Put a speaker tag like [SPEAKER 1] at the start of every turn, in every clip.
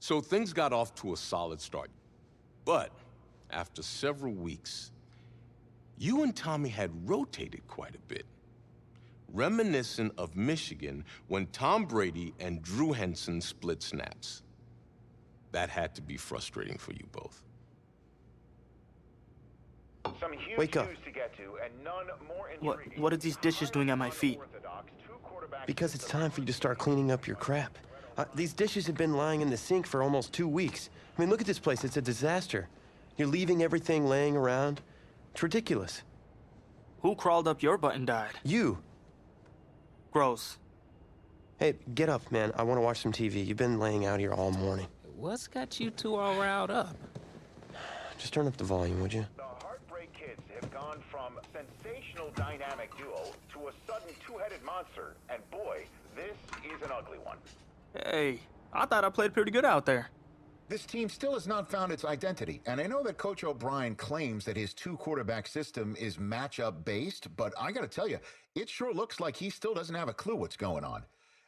[SPEAKER 1] So things got off to a solid start. But after several weeks, you and Tommy had rotated quite a bit. Reminiscent of Michigan when Tom Brady and Drew Henson split snaps. That had to be frustrating for you both.
[SPEAKER 2] Some huge
[SPEAKER 3] Wake up.
[SPEAKER 2] news to get to, and none more
[SPEAKER 3] What are these dishes doing at my feet?
[SPEAKER 4] Because it's time for you to start cleaning up your crap. These dishes have been lying in the sink for almost 2 weeks. I mean, look at this place. It's a disaster. You're leaving everything laying around. It's ridiculous.
[SPEAKER 3] Who crawled up your butt and died?
[SPEAKER 4] You.
[SPEAKER 3] Gross.
[SPEAKER 4] Hey, get up, man. I want to watch some TV. You've been laying out here all morning.
[SPEAKER 5] What's got you two all riled up?
[SPEAKER 4] Just turn up the volume, would you?
[SPEAKER 2] The Heartbreak Kids have gone from sensational dynamic duo to a sudden two-headed monster. And boy, this is an ugly one.
[SPEAKER 3] Hey, I thought I played pretty good out there.
[SPEAKER 6] This team still has not found its identity, and I know that Coach O'Brien claims that his two-quarterback system is matchup-based, but I gotta tell you, it sure looks like he still doesn't have a clue what's going on.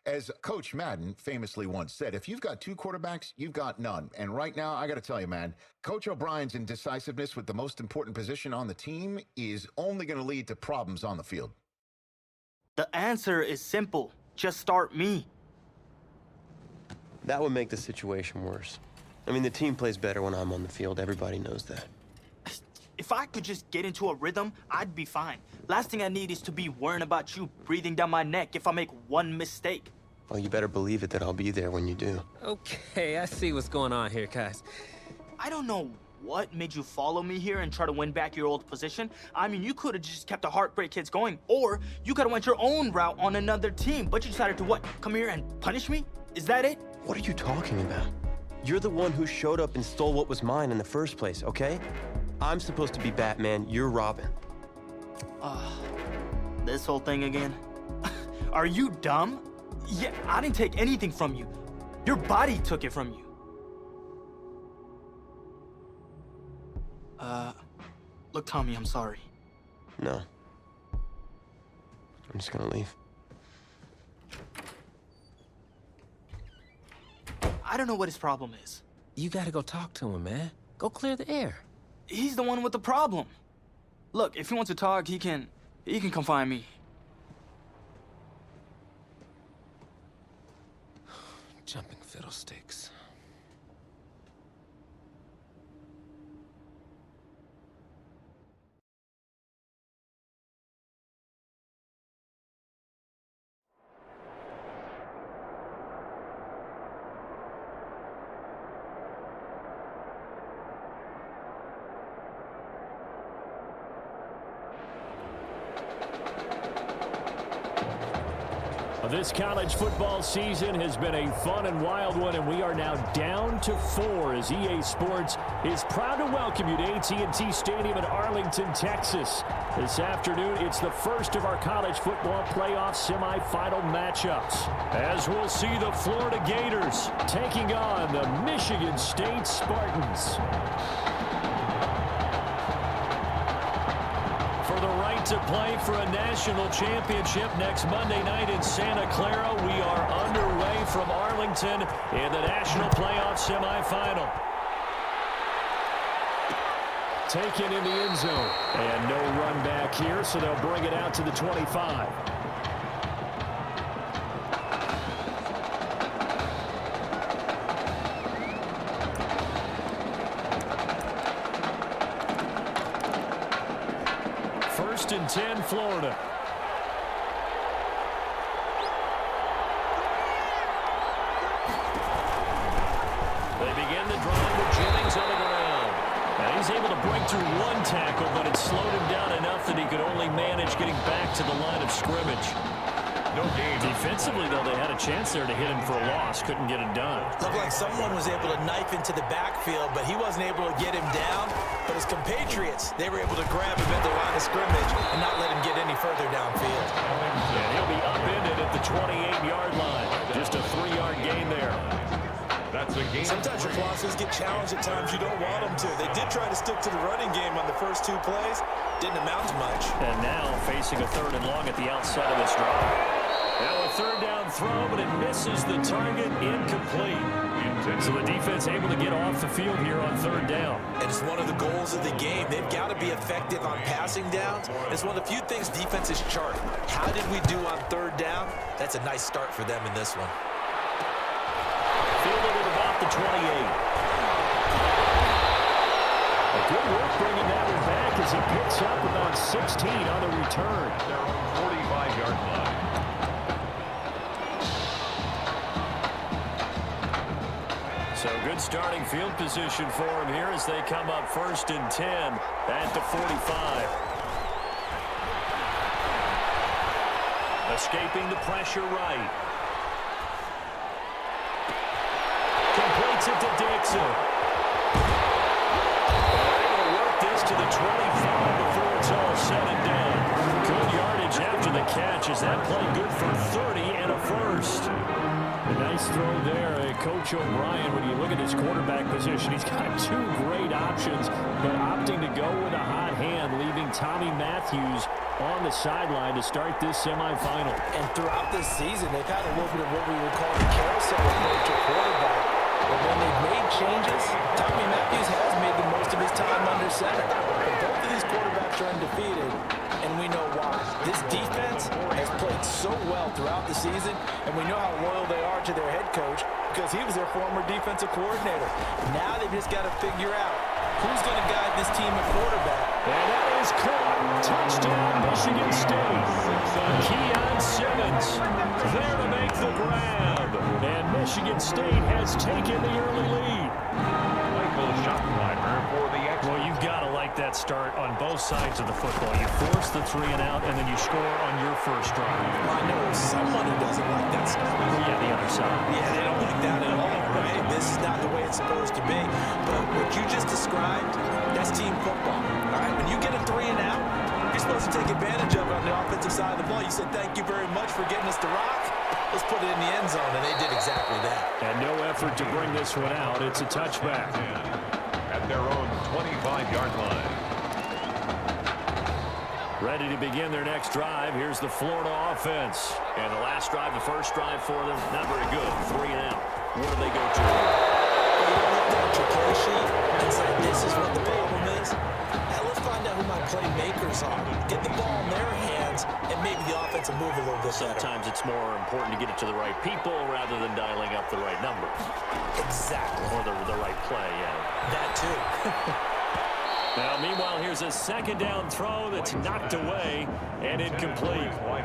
[SPEAKER 6] As Coach Madden famously once said, if you've got two quarterbacks, you've got none. And right now, I gotta tell you, man, Coach O'Brien's indecisiveness with the most important position on the team is only gonna lead to problems on the field.
[SPEAKER 3] The answer is simple. Just start me.
[SPEAKER 4] That would make the situation worse. I mean, the team plays better when I'm on the field. Everybody knows that.
[SPEAKER 3] If I could just get into a rhythm, I'd be fine. Last thing I need is to be worrying about you breathing down my neck if I make one mistake.
[SPEAKER 4] Well, you better believe it that I'll be there when you do.
[SPEAKER 5] Okay, I see what's going on here, guys.
[SPEAKER 3] I don't know what made you follow me here and try to win back your old position. I mean, you could have just kept the Heartbreak Kids going, or you could have went your own route on another team, but you decided to what? Come here and punish me? Is that it?
[SPEAKER 4] What are you talking about? You're the one who showed up and stole what was mine in the first place, okay? I'm supposed to be Batman, you're Robin.
[SPEAKER 3] This whole thing again? Are you dumb? Yeah, I didn't take anything from you. Your body took it from you. Look, Tommy, I'm sorry.
[SPEAKER 4] No. I'm just gonna leave.
[SPEAKER 3] I don't know what his problem is.
[SPEAKER 5] You gotta go talk to him, man. Go clear the air.
[SPEAKER 3] He's the one with the problem. Look, if he wants to talk, he can come find me.
[SPEAKER 5] Jumping fiddlesticks.
[SPEAKER 7] This college football season has been a fun and wild one, and we are now down to 4 as EA Sports is proud to welcome you to AT&T Stadium in Arlington, Texas. This afternoon, it's the first of our college football playoff semifinal matchups, as we'll see the Florida Gators taking on the Michigan State Spartans. For the right to play for a national championship next Monday night in Santa Clara, we are underway from Arlington in the national playoff semifinal. Taken in the end zone. And no run back here, so they'll bring it out to the 25. First and 10, Florida. They begin the drive with Jennings on the ground. And he's able to break through one tackle, but it slowed him down enough that he could only manage getting back to the line of scrimmage. No gain. Defensively, though, they had a chance there to hit him for a loss. Couldn't get it done.
[SPEAKER 8] Looked like someone was able to knife into the backfield, but he wasn't able to get him down. But his compatriots, they were able to grab him at the line of scrimmage and not let him get any further downfield.
[SPEAKER 7] And he'll be upended at the 28-yard line. Just a 3-yard gain there.
[SPEAKER 8] That's a game. Sometimes your losses get challenged at times you don't want them to. They did try to stick to the running game on the first 2 plays. Didn't amount to much.
[SPEAKER 7] And now facing a 3rd and long at the outside of this drive. Now a third down throw, but it misses the target, incomplete. So the defense able to get off the field here on third down.
[SPEAKER 8] And it's one of the goals of the game. They've got to be effective on passing downs. It's one of the few things defenses chart. How did we do on third down? That's a nice start for them in this one.
[SPEAKER 7] Fielded at about the 28. A good work bringing that one back as he picks up about 16 on the return.
[SPEAKER 2] Their own 45-yard line.
[SPEAKER 7] So good starting field position for him here as they come up 1st and 10 at the 45. Escaping the pressure right. Completes it to Dixon. They're able to work this to the 25 before it's all said and done. Good yardage after the catch as that play good for 30 and a first. A nice throw there. Coach O'Brien, when you look at his quarterback position, he's got two great options, but opting to go with a hot hand, leaving Tommy Matthews on the sideline to start this semifinal.
[SPEAKER 8] And throughout this season, they've had a little bit of what we would call the carousel approach at quarterback. But when they've made changes, Tommy Matthews has made the most of his time under center. But both of these quarterbacks are undefeated, and we know why. This defense has played so well throughout the season, and we know how loyal they are to their head coach because he was their former defensive coordinator. Now they've just got to figure out who's going to guide this team at quarterback.
[SPEAKER 7] And that is caught. Touchdown, Michigan State. Keon Simmons there to make the grab. And Michigan State has taken the early lead.
[SPEAKER 2] Michael Schottenheimer for the extra.
[SPEAKER 7] Well, you've got to like that start on both sides of the football. You force the 3 and out, and then you score on your first drive.
[SPEAKER 8] I know someone who doesn't like that stuff.
[SPEAKER 7] Yeah, the other side.
[SPEAKER 8] Yeah, they don't like that at all, right? This is not the way it's supposed to be. But what you just described, that's team football, all right? When you get a 3 and out, you're supposed to take advantage of it on the offensive side of the ball. You said, thank you very much for getting us to rock. Let's put it in the end zone, and they did exactly that.
[SPEAKER 7] And no effort to bring this one out. It's a touchback.
[SPEAKER 2] At their own 25-yard line.
[SPEAKER 7] Ready to begin their next drive. Here's the Florida offense. And the last drive, the first drive for them, not very good. 3 and out. What do they go to?
[SPEAKER 8] You looked at your play sheet and said, this is what the problem is. Now let's find out who my playmakers are. Get the ball in their hands, and maybe the offense will move a little bit better.
[SPEAKER 7] Sometimes it's more important to get it to the right people rather than dialing up the right number.
[SPEAKER 8] Exactly.
[SPEAKER 7] Or the right play, yeah.
[SPEAKER 8] That too.
[SPEAKER 7] Now, meanwhile, here's a second down throw that's knocked away and incomplete.
[SPEAKER 8] Well,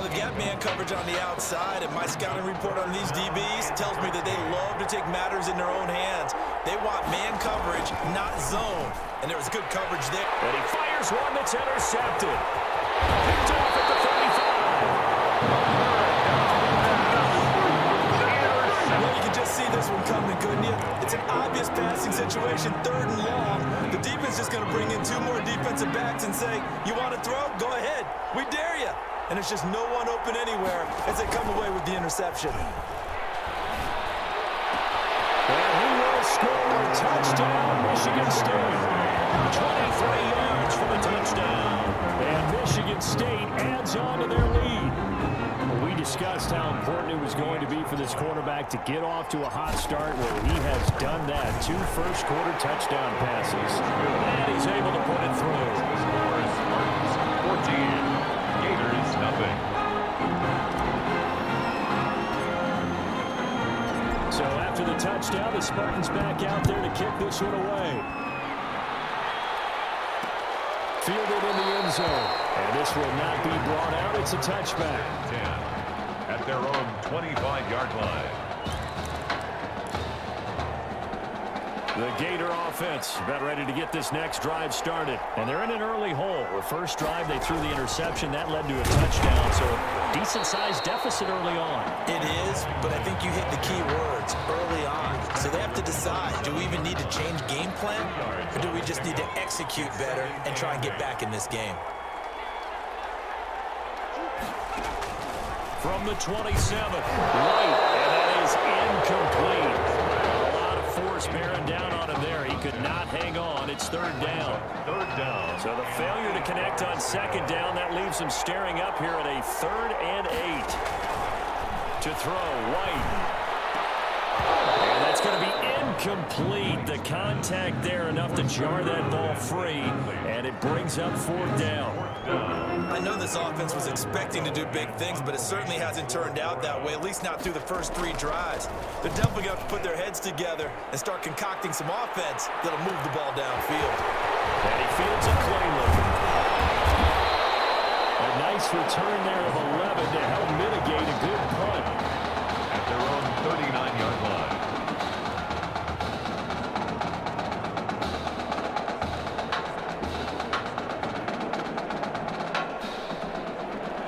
[SPEAKER 8] they've got man coverage on the outside, and my scouting report on these DBs tells me that they love to take matters in their own hands. They want man coverage, not zone. And there was good coverage there.
[SPEAKER 7] And he fires one that's intercepted. Picked off at the 35.
[SPEAKER 8] Well, you can just see this one coming, couldn't you? It's an obvious passing situation, 3rd and long. The defense is going to bring in 2 more defensive backs and say, you want to throw? Go ahead. We dare you. And it's just no one open anywhere as they come away with the interception.
[SPEAKER 7] And he will score a touchdown, Michigan State. 23 yards for the touchdown. And Michigan State adds on to their lead. We discussed how important it was going to be for this quarterback to get off to a hot start. Well, he has done that. 2 first-quarter touchdown passes. And he's able to put it through.
[SPEAKER 2] Scores Spartans 14, Gators nothing.
[SPEAKER 7] So after the touchdown, the Spartans back out there to kick this one away. Fielded in the end zone. And this will not be brought out. It's a touchback.
[SPEAKER 2] 10 at their own 25-yard line.
[SPEAKER 7] The Gator offense about ready to get this next drive started. And they're in an early hole. The first drive, they threw the interception. That led to a touchdown. So decent-sized deficit early on.
[SPEAKER 8] It is, but I think you hit the key words early on. So they have to decide, do we even need to change game plan? Or do we just need to execute better and try and get back in this game?
[SPEAKER 7] From the 27, right, and that is incomplete. A lot of force bearing down on him there. He could not hang on. It's 3rd down.
[SPEAKER 2] 3rd down.
[SPEAKER 7] So the failure to connect on 2nd down, that leaves him staring up here at a 3rd and 8. To throw, White. And that's going to be incomplete. The contact there enough to jar that ball free, and it brings up 4th down.
[SPEAKER 8] I know this offense was expecting to do big things, but it certainly hasn't turned out that way, at least not through the first 3 drives. They're definitely going to have to put their heads together and start concocting some offense that'll move the ball downfield.
[SPEAKER 7] And he fields it cleanly. A nice return there of 11 to help mitigate a good punt.
[SPEAKER 2] At their own 39-yard line.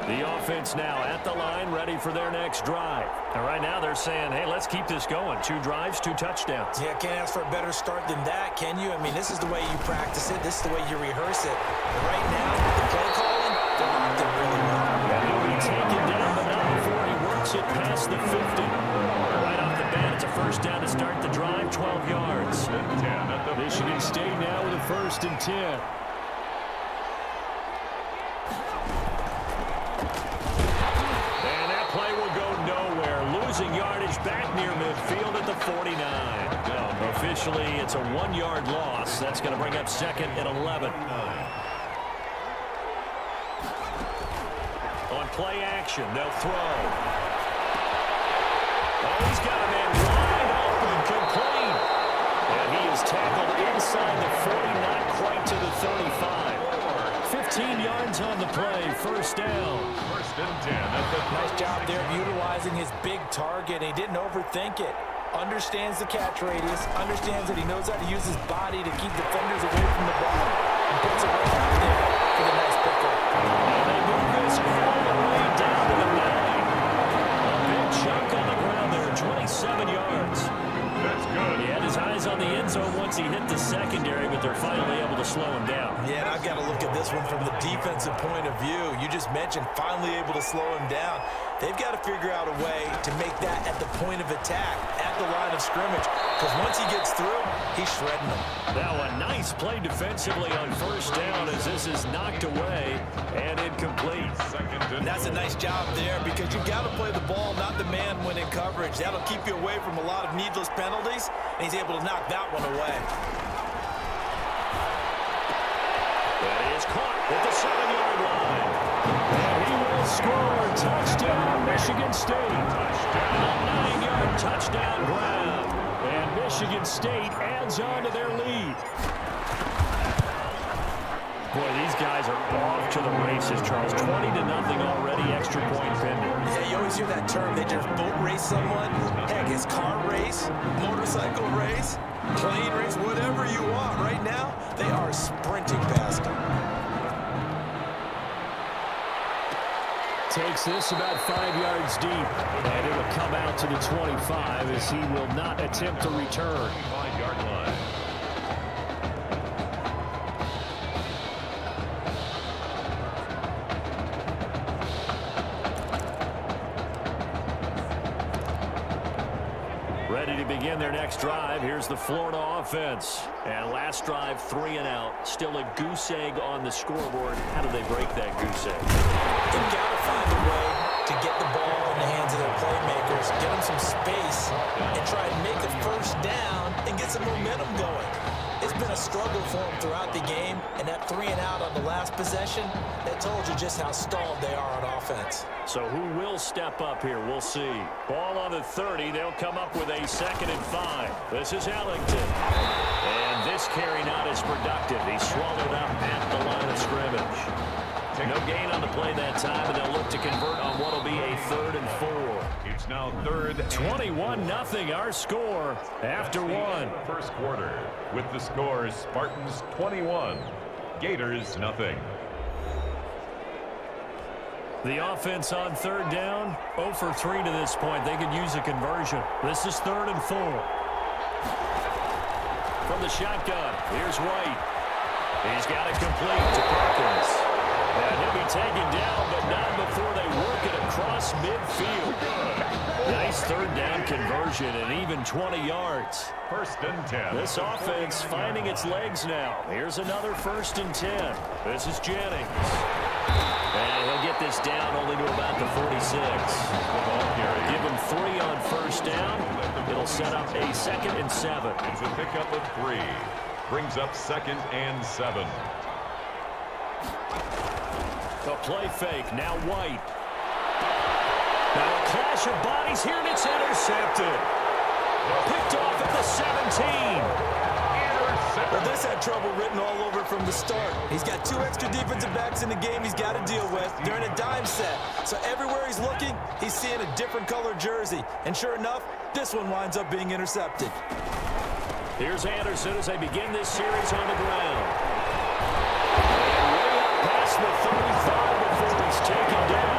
[SPEAKER 7] The offense now at the line, ready for their next drive. And right now they're saying, hey, let's keep this going. 2 drives, 2 touchdowns.
[SPEAKER 8] Yeah, can't ask for a better start than that, can you? I mean, this is the way you practice it. This is the way you rehearse it. But right now, the play calling, they're locked in really well.
[SPEAKER 7] And he'll be taken down, but not before he works it past the 50. Right off the bat, it's a 1st down to start the drive, 12 yards. Michigan State now with a 1st and 10. Yardage back near midfield at the 49. Officially, it's a 1-yard loss. That's going to bring up 2nd and 11. On play action, they'll throw. Oh, he's got a man wide open, complete. And he is tackled inside the 40, not quite to the 35. 15 yards on the play, 1st down.
[SPEAKER 2] 1st and 10.
[SPEAKER 8] Nice job there of utilizing his big target. He didn't overthink it. Understands the catch radius, understands that he knows how to use his body to keep defenders away from the ball, and puts it right out there for the nice pickup.
[SPEAKER 7] And they move this all the way down to the 9. A big chunk on the ground there, 27 yards.
[SPEAKER 2] That's good.
[SPEAKER 7] He had his eyes on the end zone once he hit the secondary, but they're finally able to slow him down.
[SPEAKER 8] Yeah, and I've got to look at this one from the defensive point of view. You just mentioned finally able to slow him down. They've got to figure out a way to make that at the point of attack, at the line of scrimmage, because once he gets through, he's shredding them.
[SPEAKER 7] Now a nice play defensively on 1st down as this is knocked away and incomplete.
[SPEAKER 8] And that's a nice job there because you've got to play the ball, not the man when in coverage. That'll keep you away from a lot of needless penalties, and he's able to knock that one away.
[SPEAKER 7] That is caught at the 7-yard line. And he will score. Touchdown, Michigan State. A 9-yard touchdown grab. And Michigan State adds on to their lead. Boy, these guys are off to the races, Charles. 20-0 already, extra point pending.
[SPEAKER 8] Yeah, you always hear that term. They just boat race someone. Heck, it's car race, motorcycle race, plane race, whatever you want. Right now, they are sprinting past them.
[SPEAKER 7] Takes this about 5 yards deep, and it will come out to the 25 as he will not attempt to return.
[SPEAKER 2] 5-yard line.
[SPEAKER 7] Ready to begin their next drive. Here's the Florida offense. And last drive, 3 and out. Still a goose egg on the scoreboard. How do they break that goose egg?
[SPEAKER 8] They've got to find a way to get the ball in the hands of their playmakers, get them some space, and try and make a 1st down and get some momentum going. It's been a struggle for them throughout the game, and that 3 and out on the last possession, that told you just how stalled they are on offense.
[SPEAKER 7] So who will step up here? We'll see. Ball on the 30. They'll come up with a 2nd and 5. This is Ellington. And this carry not as productive. He swallowed up at the line of scrimmage. No gain on the play that time, and they'll look to convert on what will be a 3rd and 4.
[SPEAKER 2] It's now 3rd.
[SPEAKER 7] 21-0 our score after 1.
[SPEAKER 2] First quarter with the score Spartans 21, Gators nothing.
[SPEAKER 7] The offense on 3rd down, 0 for 3 to this point. They could use a conversion. This is 3rd and 4. From the shotgun, here's White. He's got it complete to Perkins. And he'll be taken down, but not before they work it across midfield. Nice 3rd down conversion and even 20 yards.
[SPEAKER 2] 1st and 10.
[SPEAKER 7] This offense finding its legs now. Here's another 1st and 10. This is Jennings. And he'll get this down only to about the 46. Give him 3 on first down. It'll set up a 2nd and 7.
[SPEAKER 9] It's a pickup of 3. Brings up 2nd and 7.
[SPEAKER 7] The play fake, now White. Now a clash of bodies here, and it's intercepted. Picked off at the 17.
[SPEAKER 8] Well, this had trouble written all over from the start. He's got 2 extra defensive backs in the game he's got to deal with during a dime set. So everywhere he's looking, he's seeing a different colored jersey. And sure enough, this one winds up being intercepted.
[SPEAKER 7] Here's Anderson as they begin this series on the ground. And way up past the 35 before he's taken down.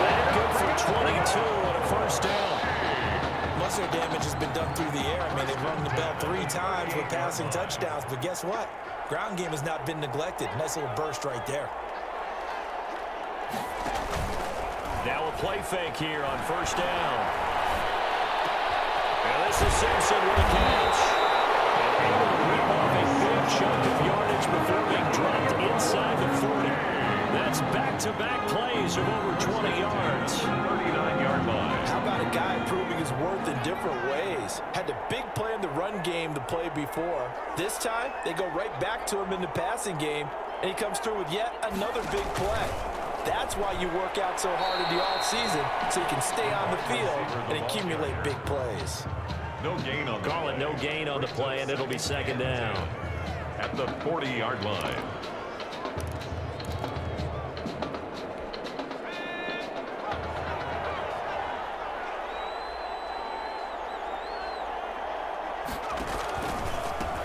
[SPEAKER 7] That good for 22 on a first down.
[SPEAKER 8] Most of their damage has been done through the air. I mean, they've rung the bell 3 times with passing touchdowns, but guess what? Ground game has not been neglected. Nice little burst right there.
[SPEAKER 7] Now a play fake here on first down. And this is Simpson with a catch. And able to rip off a big chunk of yardage before being dropped inside the 40. That's back-to-back plays of over 20 yards.
[SPEAKER 9] 39-yard line.
[SPEAKER 8] How about a guy proving his worth in different ways? Had a big play in the run game to play before. This time, they go right back to him in the passing game, and he comes through with yet another big play. That's why you work out so hard in the offseason, so you can stay on the field and accumulate big plays.
[SPEAKER 9] No gain on the
[SPEAKER 7] Call it no gain on the play, and it'll be 2nd down.
[SPEAKER 9] at the 40-yard line.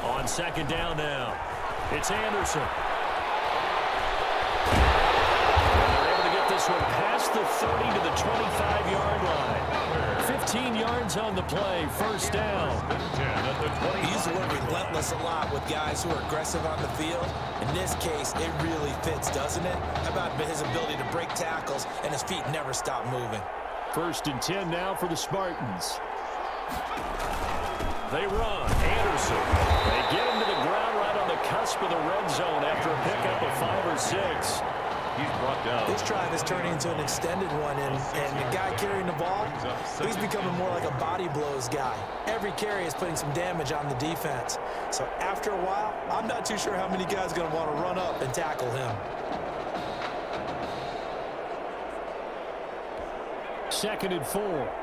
[SPEAKER 7] On 2nd down now, it's Anderson. This one past the 30 to the 25-yard line. 15 yards on the play, first down.
[SPEAKER 8] He used the word relentless a lot with guys who are aggressive on the field. In this case, it really fits, doesn't it? How about his ability to break tackles and his feet never stop moving?
[SPEAKER 7] 1st and 10 now for the Spartans. They run. Anderson. They get him to the ground right on the cusp of the red zone after a pickup of 5 or 6.
[SPEAKER 9] He's brought down.
[SPEAKER 8] This drive is turning into an extended one, and the guy carrying the ball, he's becoming more like a body blows guy. Every carry is putting some damage on the defense. So after a while, I'm not too sure how many guys are going to want to run up and tackle him.
[SPEAKER 7] 2nd and 4.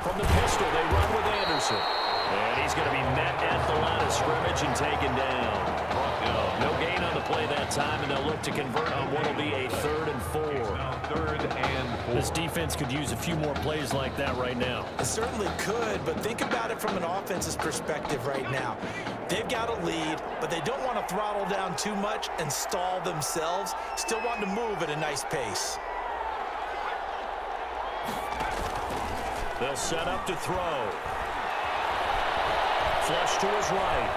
[SPEAKER 7] From the pistol, they run with Anderson. And he's going to be met at the line of scrimmage and taken down. No gain on the play that time, and they'll look to convert on what will be a 3rd and 4.
[SPEAKER 9] 3rd and 4.
[SPEAKER 7] This defense could use a few more plays like that right now.
[SPEAKER 8] It certainly could, but think about it from an offense's perspective right now. They've got a lead, but they don't want to throttle down too much and stall themselves. Still want to move at a nice pace.
[SPEAKER 7] They'll set up to throw. Flush to his right.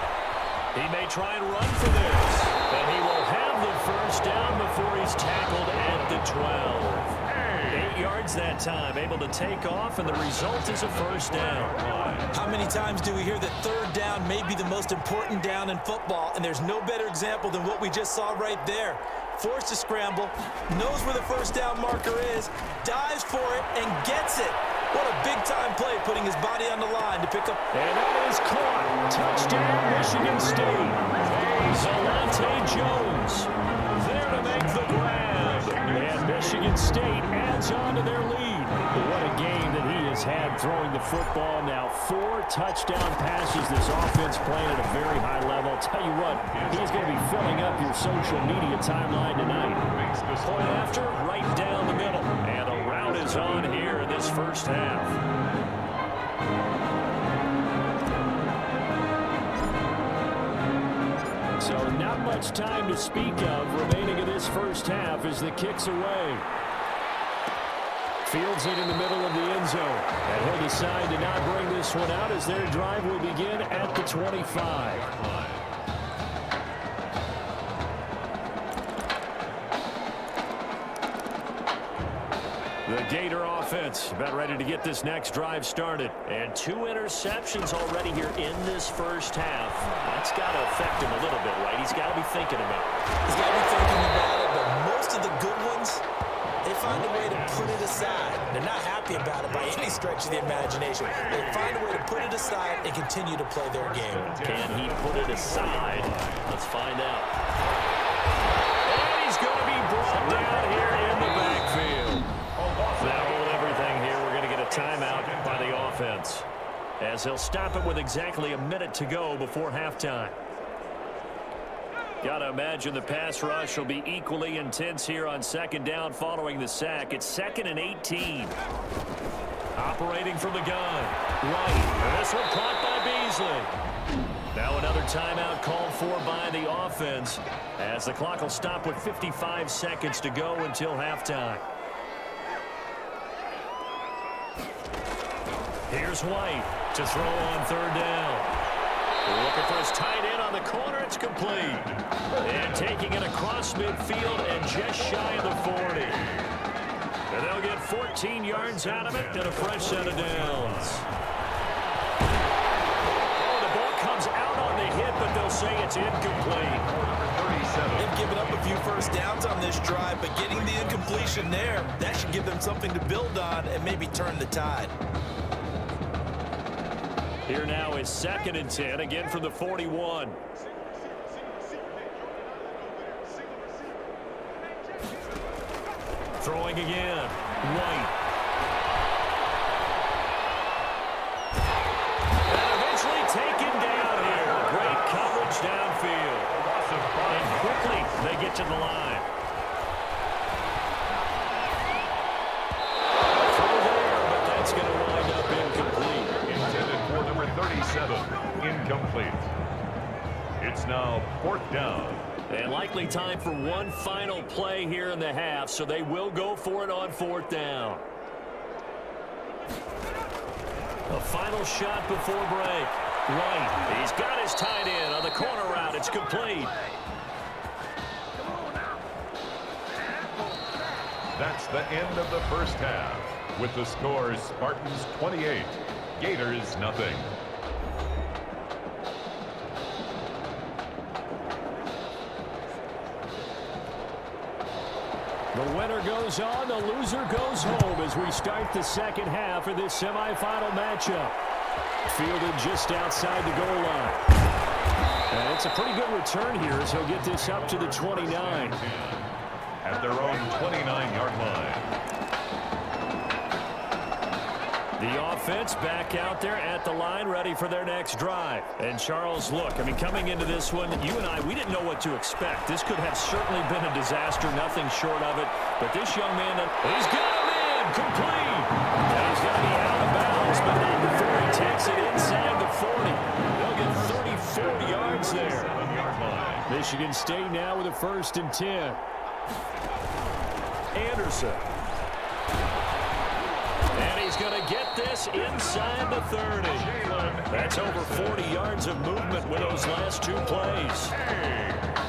[SPEAKER 7] He may try and run for this. And he will have the first down before he's tackled at the 12. 8 yards that time, able to take off, and the result is a first down.
[SPEAKER 8] How many times do we hear that 3rd down may be the most important down in football, and there's no better example than what we just saw right there. Forced to scramble, knows where the first down marker is, dives for it, and gets it. What a big-time play, putting his body on the line to pick up.
[SPEAKER 7] And that is caught. Touchdown, Michigan State. Zalante Jones there to make the grab. And Michigan State adds on to their lead. What a game that he has had throwing the football. Now 4 touchdown passes. This offense playing at a very high level. I'll tell you what, he's going to be filling up your social media timeline tonight. Point after, right down the middle. And a rout is on here in this first half. So not much time to speak of remaining in this first half as the kick's away. Fields it in the middle of the end zone. And he'll decide to not bring this one out as their drive will begin at the 25. The Gator offense about ready to get this next drive started. And 2 interceptions already here in this first half. That's got to affect him a little bit, right? He's got to be thinking about it.
[SPEAKER 8] He's got to be thinking about it, but most of the good ones, they find a way to put it aside. They're not happy about it by any stretch of the imagination. They find a way to put it aside and continue to play their game.
[SPEAKER 7] Can he put it aside? Let's find out. And he's going to be brought down here in the backfield. Now hold everything here. We're going to get a timeout by the offense, as he'll stop it with exactly a minute to go before halftime. Got to imagine the pass rush will be equally intense here on second down following the sack. It's 2nd and 18. Operating from the gun. Right. This one caught by Beasley. Now another timeout called for by the offense, as the clock will stop with 55 seconds to go until halftime. Here's White to throw on third down. Looking for his tight end on the corner. It's complete. And taking it across midfield and just shy of the 40. And they'll get 14 yards out of it and a fresh set of downs. Oh, the ball comes out on the hit, but they'll say it's incomplete.
[SPEAKER 8] They've given up a few first downs on this drive, but getting the incompletion there, that should give them something to build on and maybe turn the tide.
[SPEAKER 7] Here now is 2nd and 10, again from the 41. Throwing again. White. And eventually taken down here. Great coverage downfield. And quickly they get to the line. Throw there, but that's going to wind up incomplete.
[SPEAKER 9] Intended for number 37. Incomplete. It's now 4th down.
[SPEAKER 7] And likely time for one final play here in the half, so they will go for it on 4th down. A final shot before break. Right. He's got his tight end on the corner route. It's complete.
[SPEAKER 9] That's the end of the first half. With the score Spartans 28, Gators nothing.
[SPEAKER 7] The winner goes on, the loser goes home as we start the second half of this semifinal matchup. Fielded just outside the goal line. And it's a pretty good return here as he'll get this up to the 29.
[SPEAKER 9] At their own 29-yard line.
[SPEAKER 7] The offense back out there at the line, ready for their next drive. And Charles, look, I mean, coming into this one, you and I, we didn't know what to expect. This could have certainly been a disaster, nothing short of it. But this young man, he's got him in, complete. And he's going to be out of bounds, but not before he takes it inside the 40. They'll get 34 yards there. Michigan State now with a 1st and 10. Anderson. And he's going to get this inside the 30. That's over 40 yards of movement with those last 2 plays.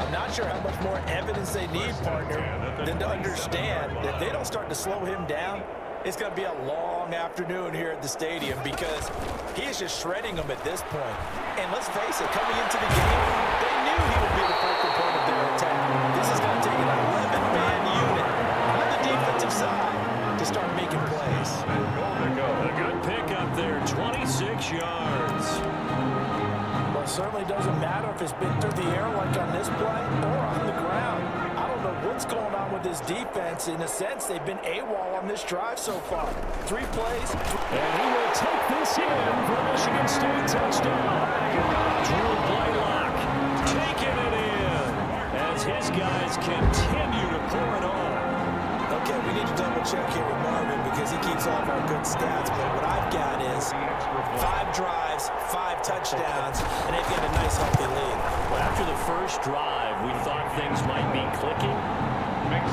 [SPEAKER 8] I'm not sure how much more evidence they need, partner, than to understand that if they don't start to slow him down, it's going to be a long afternoon here at the stadium because he is just shredding them at this point. And let's face it, coming into the game, they knew he would be the focal point of their attack. This is going to take an 11-man unit on the defensive side to start making plays.
[SPEAKER 7] A good pickup there, 26 yards.
[SPEAKER 8] Well, it certainly doesn't matter if it's been through the air like on this play or on the ground. I don't know what's going on with this defense. In a sense, they've been AWOL on this drive so far. 3 plays.
[SPEAKER 7] And he will take this in for Michigan State touchdown. Drew Blaylock taking it in as his guys continue to pour it on.
[SPEAKER 8] Okay, we need to double-check here with Marvin because he keeps all of our good stats, but what I've got is 5 drives, 5 touchdowns, and they've got a nice, healthy lead.
[SPEAKER 7] Well, after the first drive, we thought things might be clicking.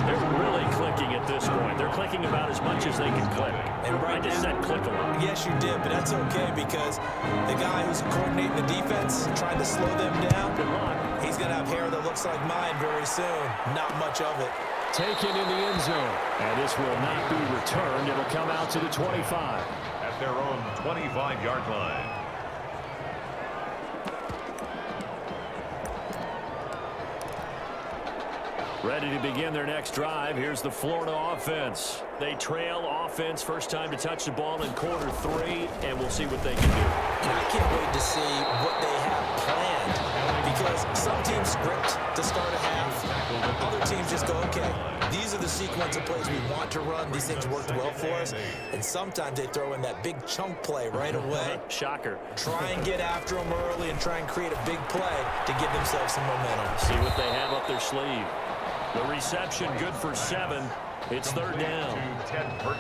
[SPEAKER 7] They're really clicking at this point. They're clicking about as much as they can click. And I just said click a lot.
[SPEAKER 8] Yes, you did, but that's okay because the guy who's coordinating the defense, trying to slow them down,
[SPEAKER 7] Good luck.
[SPEAKER 8] he's going to have hair that looks like mine very soon. Not much of it.
[SPEAKER 7] Taken in the end zone. And this will not be returned. It'll come out to the 25.
[SPEAKER 9] At their own 25-yard line.
[SPEAKER 7] Ready to begin their next drive. Here's the Florida offense. They trail offense, first time to touch the ball in quarter 3, and we'll see what they can do.
[SPEAKER 8] And I can't wait to see what they have planned, because some teams script to start a half. Other teams just go, okay, these are the sequence of plays we want to run. These things worked well for us. And sometimes they throw in that big chunk play right away.
[SPEAKER 7] Shocker.
[SPEAKER 8] Try and get after them early and try and create a big play to give themselves some momentum.
[SPEAKER 7] See what they have up their sleeve. The reception good for 7. It's third down.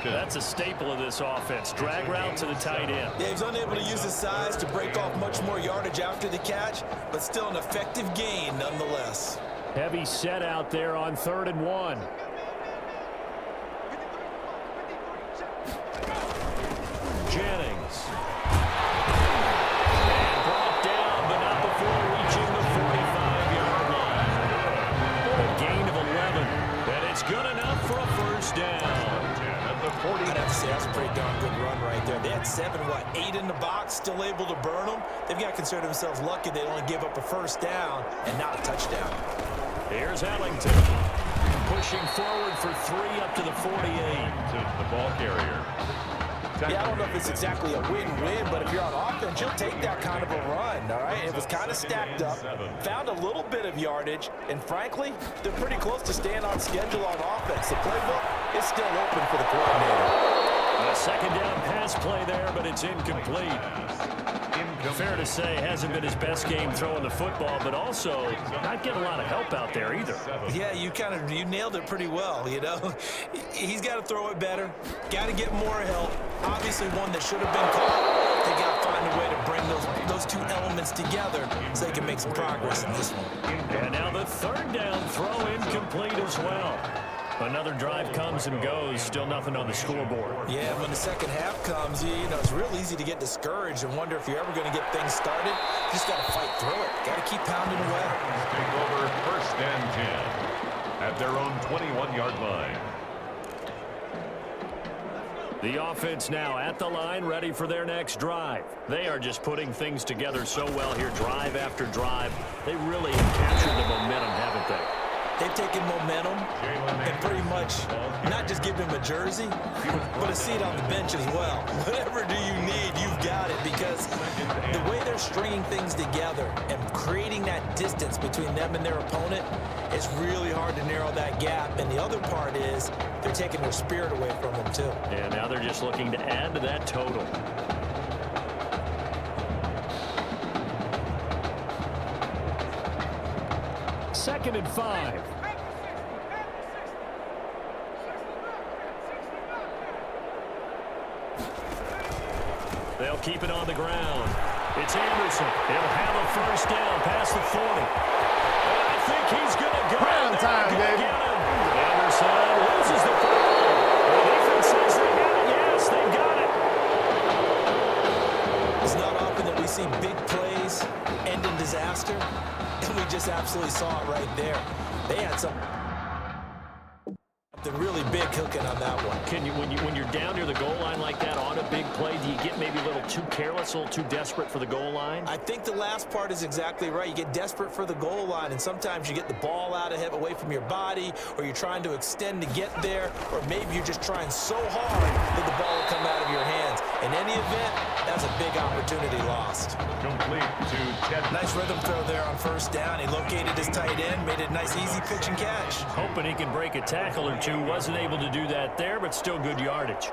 [SPEAKER 7] That's a staple of this offense. Drag route to the tight end.
[SPEAKER 8] Yeah, he's unable to use his size to break off much more yardage after the catch, but still an effective gain nonetheless.
[SPEAKER 7] Heavy set out there on 3rd and 1. Jennings. And brought down, but not before reaching the 45-yard line. A gain of 11, and it's good enough for a first down.
[SPEAKER 8] I'd have to say that's a pretty darn good run right there. They had 8 in the box, still able to burn them. They've got to consider themselves lucky they only give up a first down and not a touchdown.
[SPEAKER 7] Here's Ellington. Pushing forward for 3 up to the 48.
[SPEAKER 9] To the ball carrier.
[SPEAKER 8] Yeah, I don't know if it's exactly a win-win, but if you're on offense, you'll take that kind of a run, all right? It was kind of stacked up, found a little bit of yardage, and frankly, they're pretty close to staying on schedule on offense. The playbook is still open for the coordinator.
[SPEAKER 7] A second down pass play there, but it's incomplete. Fair to say, hasn't been his best game throwing the football, but also not getting a lot of help out there either.
[SPEAKER 8] Yeah, you nailed it pretty well, you know. He's got to throw it better, got to get more help. Obviously one that should have been caught. They got to find a way to bring those two elements together so they can make some progress in this one.
[SPEAKER 7] And now the third down throw incomplete as well. Another drive comes and goes, still nothing on the scoreboard.
[SPEAKER 8] Yeah, when the second half comes, you know, it's real easy to get discouraged and wonder if you're ever going to get things started. You just got to fight through it. Got to keep pounding away.
[SPEAKER 9] Take over 1st and 10 at their own 21-yard line.
[SPEAKER 7] The offense now at the line, ready for their next drive. They are just putting things together so well here, drive after drive. They really have captured the momentum, haven't they?
[SPEAKER 8] They've taken momentum and pretty much not just give him a jersey, but a seat on the bench as well. Whatever do you need, you've got it, because the way they're stringing things together and creating that distance between them and their opponent, it's really hard to narrow that gap. And the other part is they're taking their spirit away from them too.
[SPEAKER 7] Yeah, now they're just looking to add to that total. Second and 5. They'll keep it on the ground. It's Anderson. He'll have a first down past the 40. And I think he's going to go.
[SPEAKER 10] Prime time, baby.
[SPEAKER 7] Anderson loses the football. The defense says they got it. Yes, they got it.
[SPEAKER 8] It's not often that we see big plays end in disaster, and we just absolutely saw it right there. They had something really big cooking on that one.
[SPEAKER 7] Can you, when you're down near the goal line like that on a big play, do you get maybe a little too careless, a little too desperate for the goal line?
[SPEAKER 8] I think the last part is exactly right. You get desperate for the goal line, and sometimes you get the ball out ahead, away from your body, or you're trying to extend to get there, or maybe you're just trying so hard that the ball will come out of your hands. In any event, that's a big opportunity lost.
[SPEAKER 9] Complete to Ted.
[SPEAKER 8] Nice rhythm throw there on first down. He located his tight end, made it a nice easy pitch and catch.
[SPEAKER 7] Hoping he can break a tackle or two. Wasn't able to do that there, but still good yardage.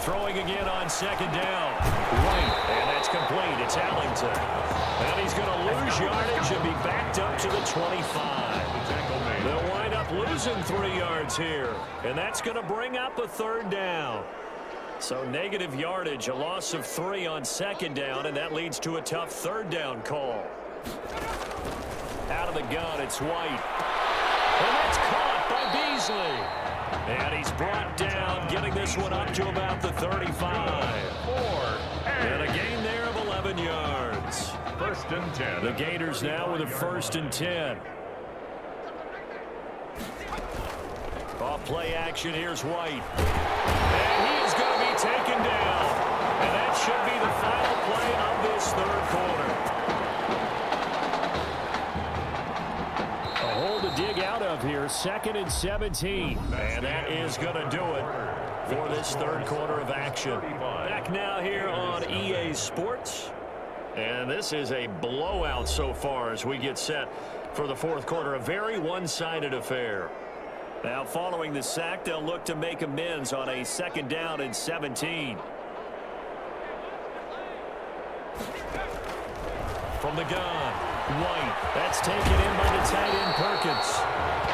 [SPEAKER 7] Throwing again on second down. White, and that's complete. It's Ellington. And he's going to lose yardage and be backed up to the 25. They'll wind up losing 3 yards here, and that's going to bring up a third down. So negative yardage, a loss of 3 on second down, and that leads to a tough third down call. Out of the gun, it's White. And that's caught by Beasley. And he's brought down, getting this one up to about the 35. And a gain there of 11 yards.
[SPEAKER 9] First and 10.
[SPEAKER 7] The Gators now with a 1st and 10. Off play action, here's White. And he is going to be taken down. And that should be the final play of this 3rd quarter. A hole to dig out of here, 2nd and 17. And that is going to do it for this 3rd quarter of action. Back now here on EA Sports. And this is a blowout so far as we get set for the 4th quarter. A very one-sided affair. Now, following the sack, they'll look to make amends on a 2nd down and 17. From the gun, White. That's taken in by the tight end, Perkins.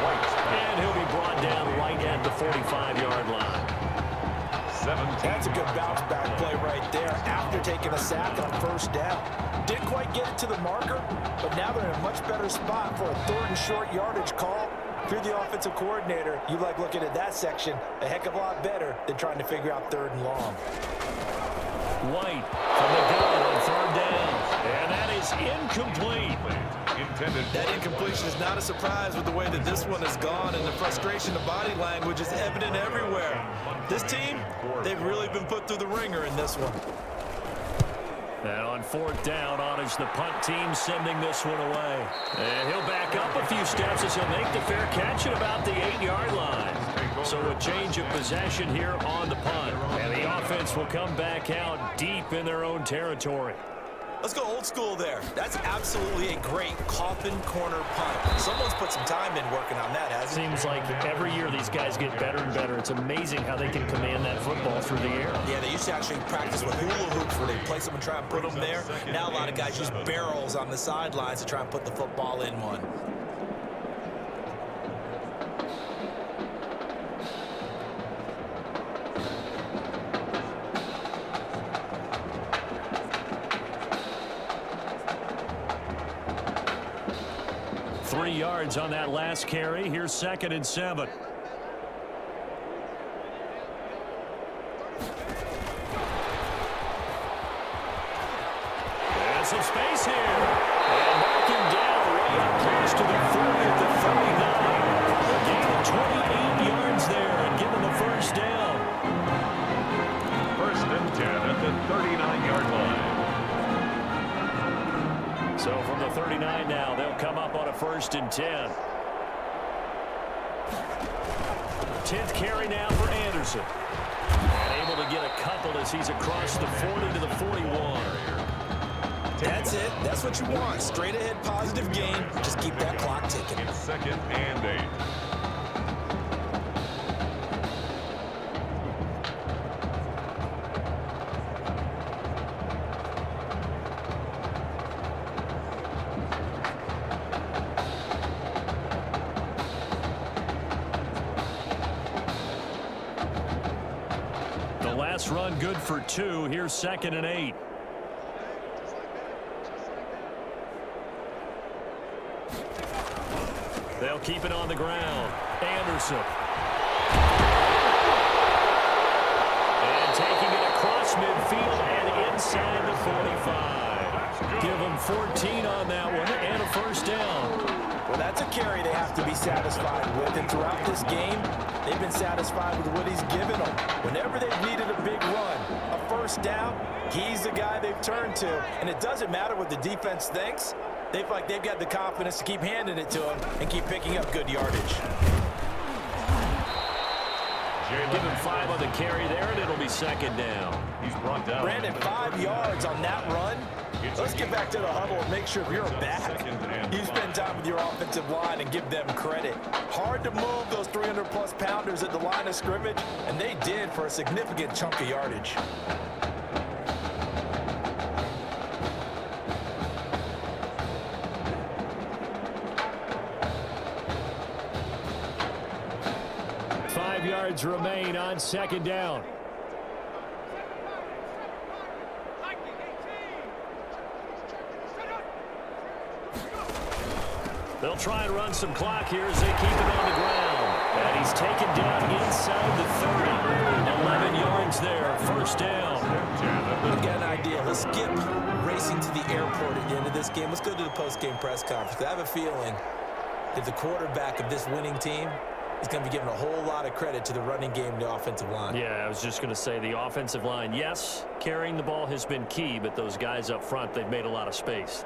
[SPEAKER 7] White. And he'll be brought down right at the 45-yard line.
[SPEAKER 8] That's a good bounce back play right there after taking a sack on 1st down. Didn't quite get it to the marker, but now they're in a much better spot for a 3rd and short yardage call. If you're the offensive coordinator, you like looking at that section a heck of a lot better than trying to figure out 3rd and long.
[SPEAKER 7] White from the gun on 3rd down. And that is incomplete.
[SPEAKER 8] That incompletion is not a surprise with the way that this one has gone, and the frustration of body language is evident everywhere. This team, they've really been put through the ringer in this one.
[SPEAKER 7] And on 4th down, on is the punt team sending this one away. And he'll back up a few steps as he'll make the fair catch at about the 8-yard line. So a change of possession here on the punt. And the offense will come back out deep in their own territory.
[SPEAKER 8] Let's go old school there. That's absolutely a great coffin corner punt. Someone's put some time in working on that, hasn't it?
[SPEAKER 7] Seems like every year these guys get better and better. It's amazing how they can command that football through the air.
[SPEAKER 8] Yeah, they used to actually practice with hula hoops where they place them and try and put them there. Now a lot of guys use barrels on the sidelines to try and put the football in one.
[SPEAKER 7] Yards on that last carry. Here's 2nd and 7. And some space here. And knocking down way up close to the 40 at the 39. A gain of 28 yards there and given the 1st down.
[SPEAKER 9] 1st and 10 at the 39-yard line.
[SPEAKER 7] So from the 39 now, they'll come up on a 1st and 10. 10th carry now for Anderson. And able to get a couple as he's across the 40 to the 41.
[SPEAKER 8] That's it. That's what you want. Straight ahead positive game. Just keep that clock ticking.
[SPEAKER 9] It's 2nd and 8.
[SPEAKER 7] Run good for 2. Here's 2nd and 8. They'll keep it on the ground. Anderson. And taking it across midfield and inside the 45. Give them 14 on that one and a 1st down.
[SPEAKER 8] Well, that's a carry they have to be satisfied with. And throughout this game, they've been satisfied with what he's given them. Whenever they've needed a big run, a 1st down, he's the guy they've turned to. And it doesn't matter what the defense thinks. They feel like they've got the confidence to keep handing it to him and keep picking up good yardage.
[SPEAKER 7] Give him 5 on the carry there, and it'll be 2nd down.
[SPEAKER 9] He's brought down.
[SPEAKER 8] Brandon, 5 yards on that run. Let's get back to the huddle and make sure if you're a back, you spend time with your offensive line and give them credit. Hard to move those 300-plus pounders at the line of scrimmage, and they did for a significant chunk of yardage.
[SPEAKER 7] Yards remain on 2nd down. They'll try and run some clock here as they keep it on the ground. And he's taken down inside the 30. 11 yards there, first down.
[SPEAKER 8] I've got an idea. Let's skip racing to the airport at the end of this game. Let's go to the post-game press conference. I have a feeling that the quarterback of this winning team is going to be giving a whole lot of credit to the running game and the offensive line.
[SPEAKER 7] Yeah, I was just going to say the offensive line, yes, carrying the ball has been key, but those guys up front, they've made a lot of space.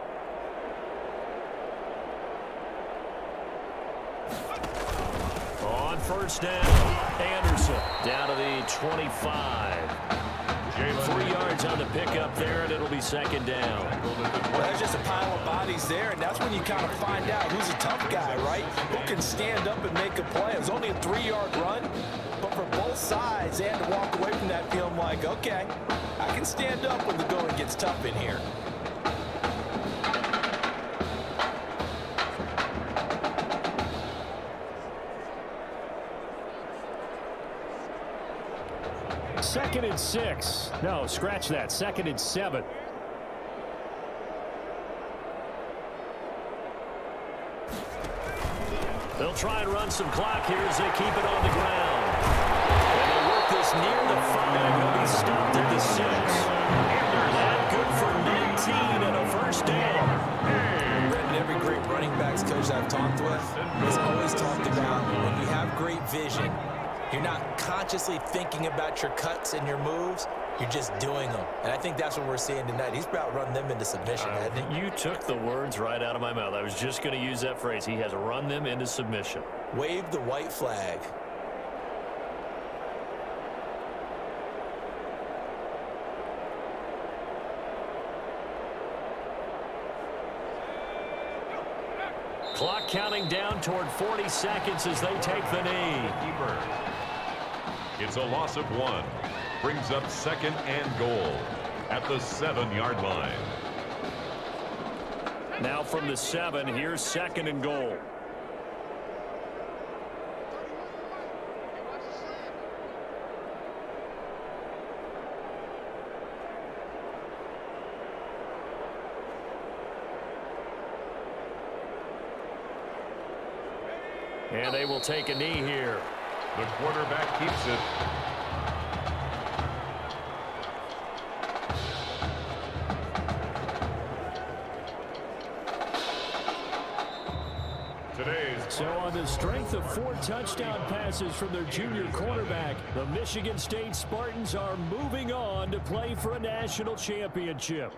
[SPEAKER 7] On first down, Anderson down to the 25. 3 yards on the pickup there, and it'll be second down.
[SPEAKER 8] Well, there's just a pile of bodies there, and that's when you kind of find out who's a tough guy, right? Who can stand up and make a play. It was only a 3-yard run, but for both sides, they had to walk away from that feeling like, okay, I can stand up when the going gets tough in here.
[SPEAKER 7] Second and 6. No, scratch that. Second and 7. They'll try and run some clock here as they keep it on the ground. And they work this near the 5. He'll be stopped at the 6. That good for 19 and a first down.
[SPEAKER 8] Brendan, every great running backs coach I've talked with has always talked about when you have great vision, you're not consciously thinking about your cuts and your moves. You're just doing them. And I think that's what we're seeing tonight. He's about run them into submission, hasn't he?
[SPEAKER 7] You took the words right out of my mouth. I was just going to use that phrase. He has run them into submission.
[SPEAKER 8] Wave the white flag.
[SPEAKER 7] Clock counting down toward 40 seconds as they take the knee.
[SPEAKER 9] It's a loss of 1. Brings up second and goal at the 7-yard line.
[SPEAKER 7] Now from the 7, here's second and goal. And they will take a knee here.
[SPEAKER 9] The quarterback keeps it.
[SPEAKER 7] So on the strength of 4 touchdown passes from their junior quarterback, the Michigan State Spartans are moving on to play for a national championship.